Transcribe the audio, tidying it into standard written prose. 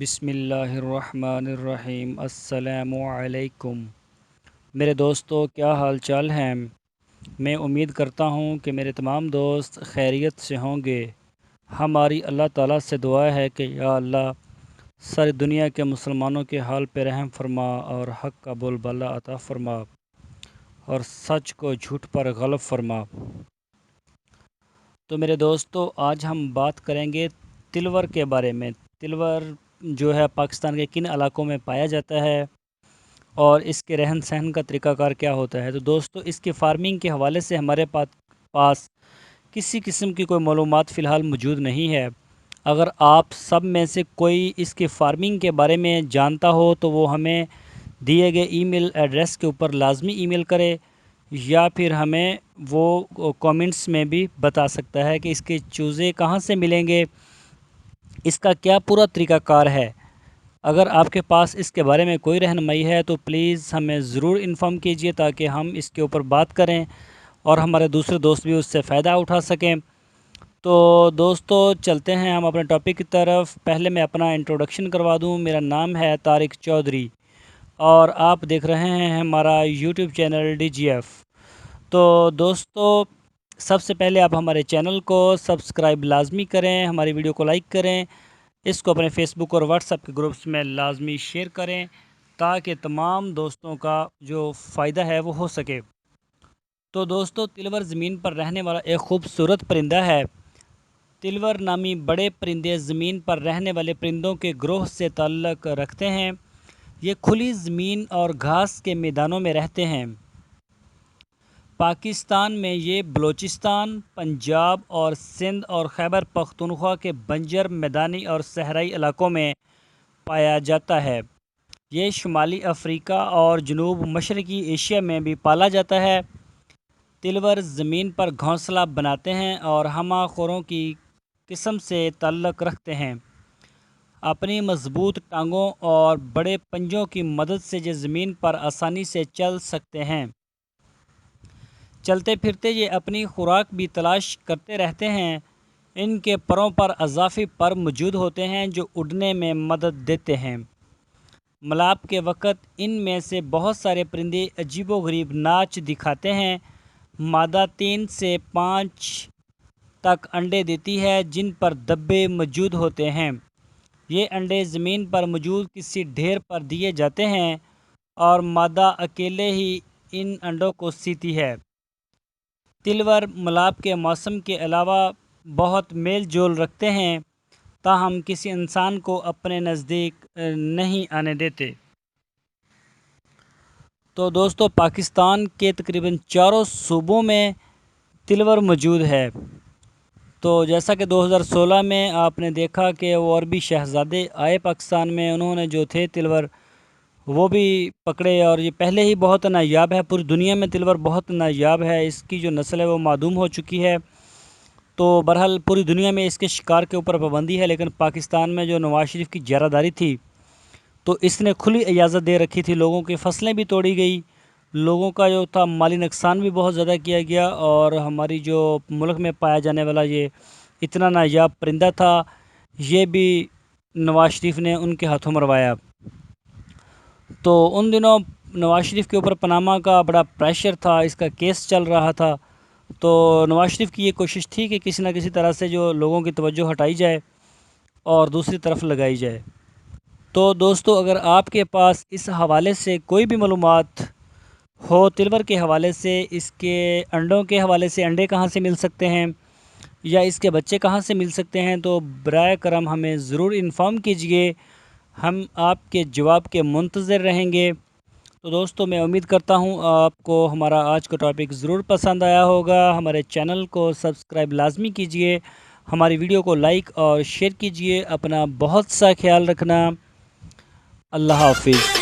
بسم اللہ الرحمن الرحیم۔ السلام علیکم میرے دوستو، کیا حال چال ہیں؟ میں امید کرتا ہوں کہ میرے تمام دوست خیریت سے ہوں گے۔ ہماری اللہ تعالیٰ سے دعا ہے کہ یا اللہ ساری دنیا کے مسلمانوں کے حال پہ رحم فرما اور حق کا بول بالا عطا فرما اور سچ کو جھوٹ پر غلب فرما۔ تو میرے دوستو، آج ہم بات کریں گے تلور کے بارے میں۔ تلور جو ہے پاکستان کے کن علاقوں میں پایا جاتا ہے اور اس کے رہن سہن کا طریقہ کار کیا ہوتا ہے۔ تو دوستو، اس کی فارمنگ کے حوالے سے ہمارے پاس کسی قسم کی کوئی معلومات فی الحال موجود نہیں ہے۔ اگر آپ سب میں سے کوئی اس کی فارمنگ کے بارے میں جانتا ہو تو وہ ہمیں دیے گئے ای میل ایڈریس کے اوپر لازمی ای میل کرے، یا پھر ہمیں وہ کومنٹس میں بھی بتا سکتا ہے کہ اس کے چوزے کہاں سے ملیں گے، اس کا کیا پورا طریقہ کار ہے۔ اگر آپ کے پاس اس کے بارے میں کوئی رہنمائی ہے تو پلیز ہمیں ضرور انفارم کیجئے تاکہ ہم اس کے اوپر بات کریں اور ہمارے دوسرے دوست بھی اس سے فائدہ اٹھا سکیں۔ تو دوستو، چلتے ہیں ہم اپنے ٹاپک کی طرف۔ پہلے میں اپنا انٹروڈکشن کروا دوں۔ میرا نام ہے طارق چودھری اور آپ دیکھ رہے ہیں ہمارا YouTube channel D G F. تو دوستو، سب سے پہلے آپ ہمارے چینل کو سبسکرائب لازمی کریں، ہماری ویڈیو کو لائک کریں، اس کو اپنے فیس بک اور واٹس ایپ کے گروپس میں لازمی شیئر کریں تاکہ تمام دوستوں کا جو فائدہ ہے وہ ہو سکے۔ تو دوستو، تلور زمین پر رہنے والا ایک خوبصورت پرندہ ہے۔ تلور نامی بڑے پرندے زمین پر رہنے والے پرندوں کے گروہ سے تعلق رکھتے ہیں۔ یہ کھلی زمین اور گھاس کے میدانوں میں رہتے ہیں۔ پاکستان میں یہ بلوچستان، پنجاب اور سندھ اور خیبر پختونخوا کے بنجر میدانی اور صحرائی علاقوں میں پایا جاتا ہے۔ یہ شمالی افریقہ اور جنوب مشرقی ایشیا میں بھی پالا جاتا ہے۔ تلور زمین پر گھونسلہ بناتے ہیں اور ہمہ خوروں کی قسم سے تعلق رکھتے ہیں۔ اپنی مضبوط ٹانگوں اور بڑے پنجوں کی مدد سے یہ زمین پر آسانی سے چل سکتے ہیں۔ چلتے پھرتے یہ اپنی خوراک بھی تلاش کرتے رہتے ہیں۔ ان کے پروں پر اضافی پر موجود ہوتے ہیں جو اڑنے میں مدد دیتے ہیں۔ ملاپ کے وقت ان میں سے بہت سارے پرندے عجیب و غریب ناچ دکھاتے ہیں۔ مادہ 3 سے 5 تک انڈے دیتی ہے جن پر دبے موجود ہوتے ہیں۔ یہ انڈے زمین پر موجود کسی ڈھیر پر دیے جاتے ہیں اور مادہ اکیلے ہی ان انڈوں کو سیتی ہے۔ تلور ملاپ کے موسم کے علاوہ بہت میل جول رکھتے ہیں، تاہم کسی انسان کو اپنے نزدیک نہیں آنے دیتے۔ تو دوستو، پاکستان کے تقریباً چاروں صوبوں میں تلور موجود ہے۔ تو جیسا کہ 2016 میں آپ نے دیکھا کہ وہ عربی شہزادے آئے پاکستان میں، انہوں نے جو تھے تلور وہ بھی پکڑے اور یہ پہلے ہی بہت نایاب ہے۔ پوری دنیا میں تلور بہت نایاب ہے، اس کی جو نسل ہے وہ معدوم ہو چکی ہے۔ تو بہرحال پوری دنیا میں اس کے شکار کے اوپر پابندی ہے، لیکن پاکستان میں جو نواز شریف کی جارحداری تھی تو اس نے کھلی اجازت دے رکھی تھی، لوگوں کی فصلیں بھی توڑی گئی، لوگوں کا جو تھا مالی نقصان بھی بہت زیادہ کیا گیا، اور ہماری جو ملک میں پایا جانے والا یہ اتنا نایاب پرندہ تھا یہ بھی نواز شریف نے ان کے ہاتھوں مروایا۔ تو ان دنوں نواز شریف کے اوپر پاناما کا بڑا پریشر تھا، اس کا کیس چل رہا تھا، تو نواز شریف کی یہ کوشش تھی کہ کسی نہ کسی طرح سے جو لوگوں کی توجہ ہٹائی جائے اور دوسری طرف لگائی جائے۔ تو دوستو، اگر آپ کے پاس اس حوالے سے کوئی بھی معلومات ہو تلور کے حوالے سے، اس کے انڈوں کے حوالے سے، انڈے کہاں سے مل سکتے ہیں یا اس کے بچے کہاں سے مل سکتے ہیں، تو برائے کرم ہمیں ضرور انفارم کیجئے، ہم آپ کے جواب کے منتظر رہیں گے۔ تو دوستو، میں امید کرتا ہوں آپ کو ہمارا آج کا ٹاپک ضرور پسند آیا ہوگا۔ ہمارے چینل کو سبسکرائب لازمی کیجئے، ہماری ویڈیو کو لائک اور شیئر کیجئے۔ اپنا بہت سا خیال رکھنا۔ اللہ حافظ۔